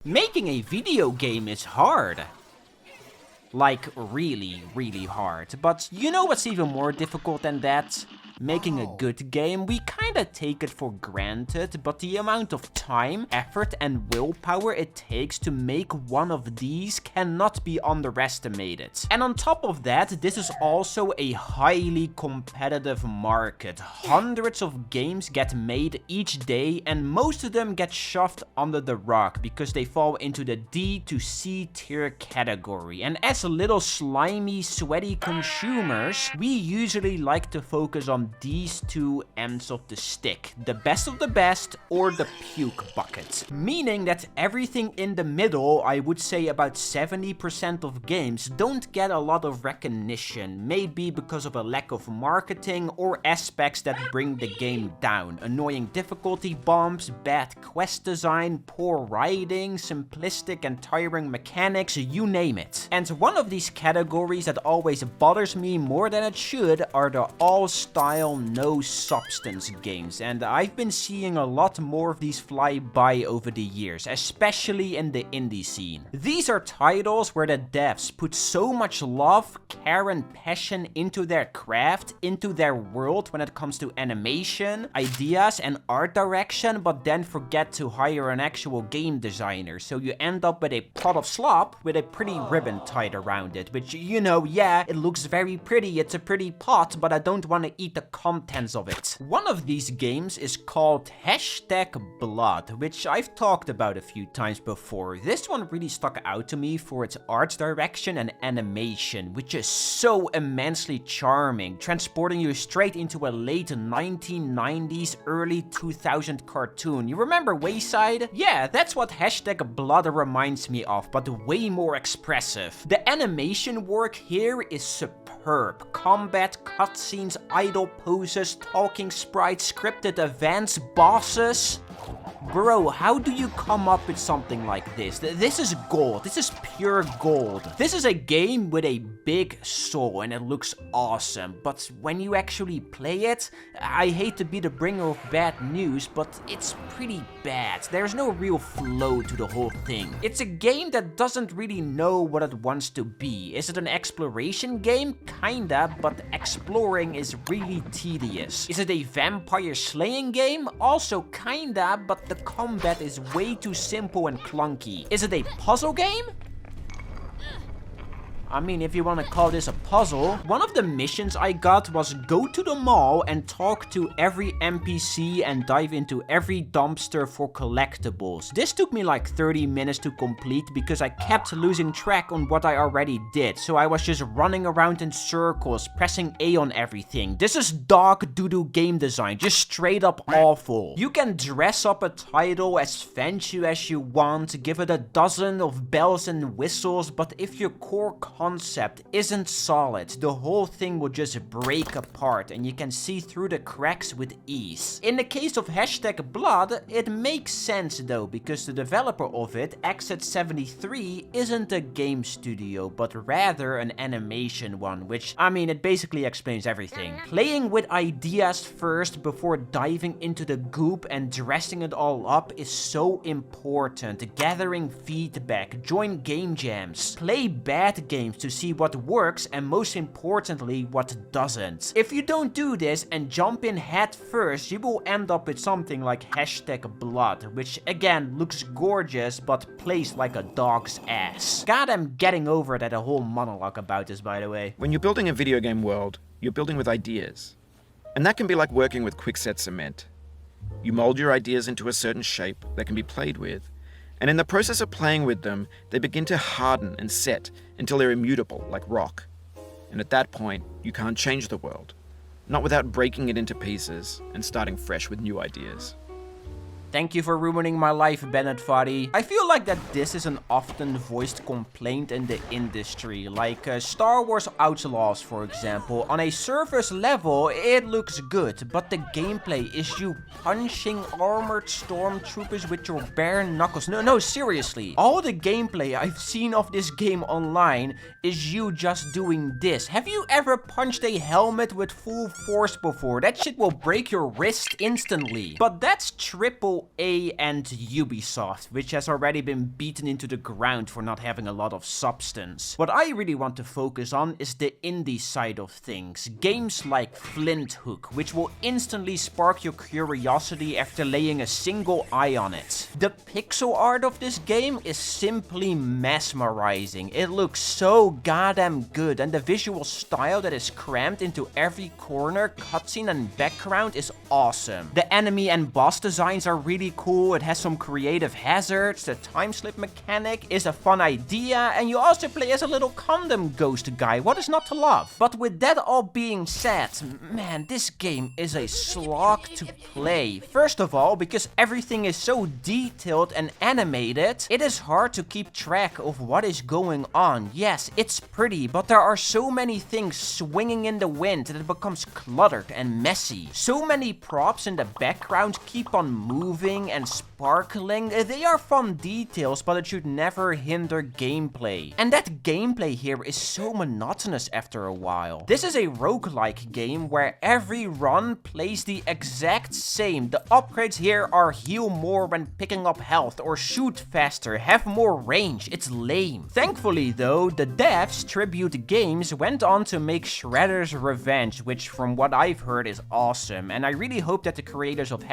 Making a video game is hard. Like, really, really hard. But you know what's even more difficult than that? Making a good game, we kinda take it for granted, but the amount of time, effort, and willpower it takes to make one of these cannot be underestimated. And on top of that, this is also a highly competitive market. Hundreds of games get made each day, and most of them get shoved under the rug because they fall into the D to C tier category. And as little slimy, sweaty consumers, we usually like to focus on these two ends of the stick. The best of the best or the puke bucket. Meaning that everything in the middle, I would say about 70% of games, don't get a lot of recognition. Maybe because of a lack of marketing or aspects that bring the game down. Annoying difficulty bumps, bad quest design, poor writing, simplistic and tiring mechanics, you name it. And one of these categories that always bothers me more than it should are the all-style, no-substance games, and I've been seeing a lot more of these fly by over the years, especially in the indie scene. These are titles where the devs put so much love, care, and passion into their craft, into their world when it comes to animation, ideas, and art direction, but then forget to hire an actual game designer, so you end up with a pot of slop with a pretty ribbon tied around it, which, you know, yeah, it looks very pretty, it's a pretty pot, but I don't want to eat the contents of it. One of these games is called #Blood, which I've talked about a few times before. This one really stuck out to me for its art direction and animation, which is so immensely charming, transporting you straight into a late 1990s, early 2000 cartoon. You remember Wayside? Yeah, that's what #Blood reminds me of, but way more expressive. The animation work here is superb. Combat, cutscenes, idle poses, talking sprites, scripted events, bosses. Bro, how do you come up with something like this? This is gold. This is pure gold. This is a game with a big soul and it looks awesome. But when you actually play it, I hate to be the bringer of bad news, but it's pretty bad. There's no real flow to the whole thing. It's a game that doesn't really know what it wants to be. Is it an exploration game? Kinda, but exploring is really tedious. Is it a vampire slaying game? Also kinda, but the combat is way too simple and clunky. Is it a puzzle game? I mean, if you want to call this a puzzle. One of the missions I got was go to the mall and talk to every NPC and dive into every dumpster for collectibles. This took me like 30 minutes to complete because I kept losing track on what I already did. So I was just running around in circles, pressing A on everything. This is dog doo-doo game design, just straight up awful. You can dress up a title as fancy as you want, give it a dozen of bells and whistles, but if your core concept isn't solid, the whole thing will just break apart and you can see through the cracks with ease. In the case of #Blood, it makes sense though, because the developer of it, Exit 73, isn't a game studio, but rather an animation one, which, I mean, it basically explains everything. Playing with ideas first before diving into the goop and dressing it all up is so important. Gathering feedback, join game jams, play bad games to see what works and most importantly what doesn't. If you don't do this and jump in head first, you will end up with something like #Blood, which again looks gorgeous but plays like a dog's ass. God, I'm getting over that whole monologue about this, by the way. When you're building a video game world, you're building with ideas. And that can be like working with quickset cement. You mold your ideas into a certain shape that can be played with, and in the process of playing with them, they begin to harden and set until they're immutable, like rock. And at that point, you can't change the world, not without breaking it into pieces and starting fresh with new ideas. Thank you for ruining my life, Bennett Foddy. I feel like that this is an often voiced complaint in the industry, like Star Wars Outlaws, for example. On a surface level, it looks good, but the gameplay is you punching armored stormtroopers with your bare knuckles. No, seriously. All the gameplay I've seen of this game online is you just doing this. Have you ever punched a helmet with full force before? That shit will break your wrist instantly. But that's triple AAA and Ubisoft, which has already been beaten into the ground for not having a lot of substance. What I really want to focus on is the indie side of things. Games like Flinthook, which will instantly spark your curiosity after laying a single eye on it. The pixel art of this game is simply mesmerizing. It looks so goddamn good, and the visual style that is crammed into every corner, cutscene and background is awesome. The enemy and boss designs are really cool, it has some creative hazards, the time slip mechanic is a fun idea, and you also play as a little condom ghost guy. What is not to love? But with that all being said, man, this game is a slog to play. First of all, because everything is so detailed and animated, it is hard to keep track of what is going on. Yes, it's pretty, but there are so many things swinging in the wind that it becomes cluttered and messy. So many props in the background keep on moving and sparkling. They are fun details, but it should never hinder gameplay. And that gameplay here is so monotonous after a while. This is a roguelike game where every run plays the exact same. The upgrades here are heal more when picking up health or shoot faster, have more range. It's lame. Thankfully though, the devs, Tribute Games, went on to make Shredder's Revenge, which from what I've heard is awesome, and I really hope that the creators of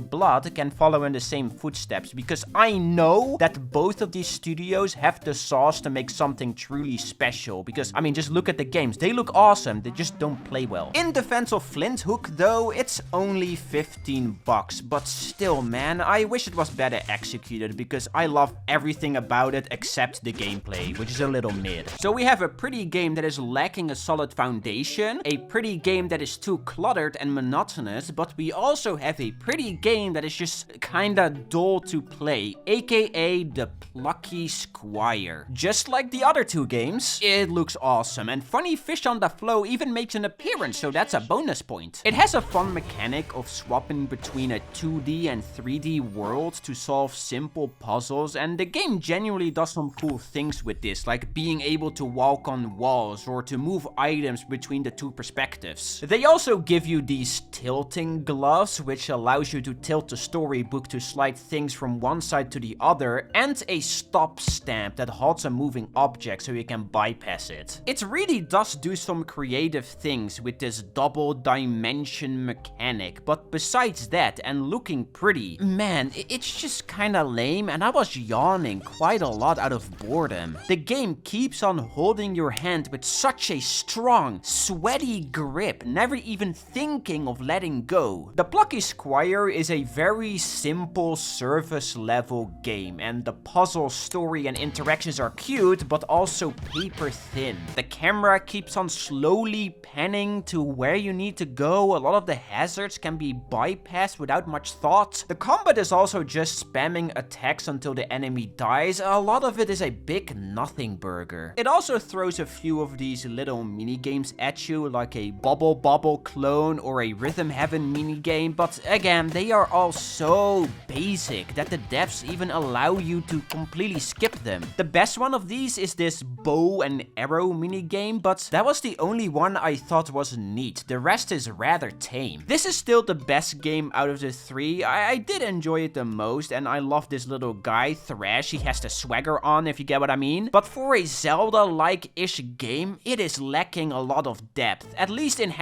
#Blood can follow in the same footsteps, because I know that both of these studios have the sauce to make something truly special, because I mean, just look at the games. They look awesome, they just don't play well. In defense of Flinthook though, it's only $15, but still man, I wish it was better executed, because I love everything about it except the gameplay, which is a little mid. So we have a pretty game that is lacking a solid foundation, a pretty game that is too cluttered and monotonous, but we also have a pretty game that is just kinda dull to play, aka the Plucky Squire. Just like the other two games, it looks awesome, and Funny Fish on the Flow even makes an appearance, so that's a bonus point. It has a fun mechanic of swapping between a 2D and 3D world to solve simple puzzles, and the game genuinely does some cool things with this, like being able to walk on walls or to move items between the two perspectives. They also give you these tilting gloves, which allows you to tilt the storybook to slide things from one side to the other, and a stop stamp that halts a moving object so you can bypass it. It really does do some creative things with this double dimension mechanic, but besides that and looking pretty, man, it's just kinda lame, and I was yawning quite a lot out of boredom. The game keeps on holding your hand with such a strong, sweaty grip, never even thinking of letting go. The Plucky Squire is a very simple surface level game, and the puzzle, story and interactions are cute, but also paper thin. The camera keeps on slowly panning to where you need to go. A lot of the hazards can be bypassed without much thought. The combat is also just spamming attacks until the enemy dies. A lot of it is a big nothing burger. It also throws a few of these little mini games at you, like a Bubble Bobble clone or a Rhythm Heaven mini game, but again, they are all so basic that the devs even allow you to completely skip them. The best one of these is this bow and arrow mini game, but that was the only one I thought was neat. The rest is rather tame. This is still the best game out of the three. I did enjoy it the most, and I love this little guy, Thrash. He has the swagger on, if you get what I mean. But for a Zelda-like-ish game, it is lacking a lot of depth. At least in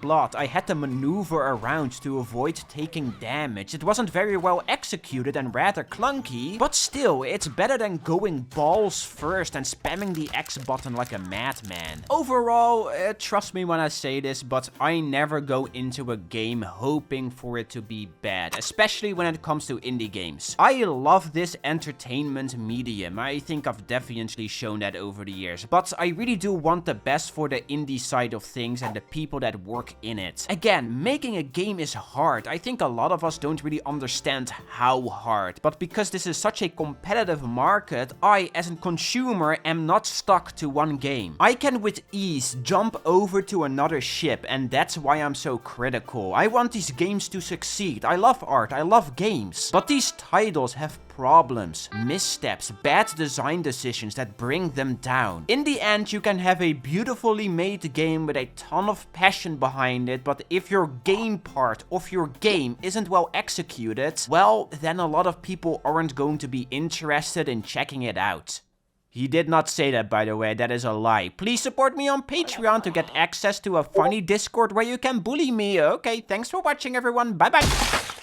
#Blood, I had to maneuver around to avoid taking damage. It wasn't very well executed and rather clunky, but still, it's better than going balls first and spamming the X button like a madman. Overall, trust me when I say this, but I never go into a game hoping for it to be bad, especially when it comes to indie games. I love this entertainment medium. I think I've definitely shown that over the years, but I really do want the best for the indie side of things and the people that work in it. Again, making a game is hard. I think a lot of us don't really understand how hard, but because this is such a competitive market, I, as a consumer, am not stuck to one game. I can with ease jump over to another ship, and that's why I'm so critical. I want these games to succeed. I love art, I love games, but these titles have problems, missteps, bad design decisions that bring them down. In the end, you can have a beautifully made game with a ton of passion behind it, but if your game part of your game isn't well executed, well, then a lot of people aren't going to be interested in checking it out. He did not say that, by the way, that is a lie. Please support me on Patreon to get access to a funny Discord where you can bully me. Okay, thanks for watching, everyone. Bye-bye.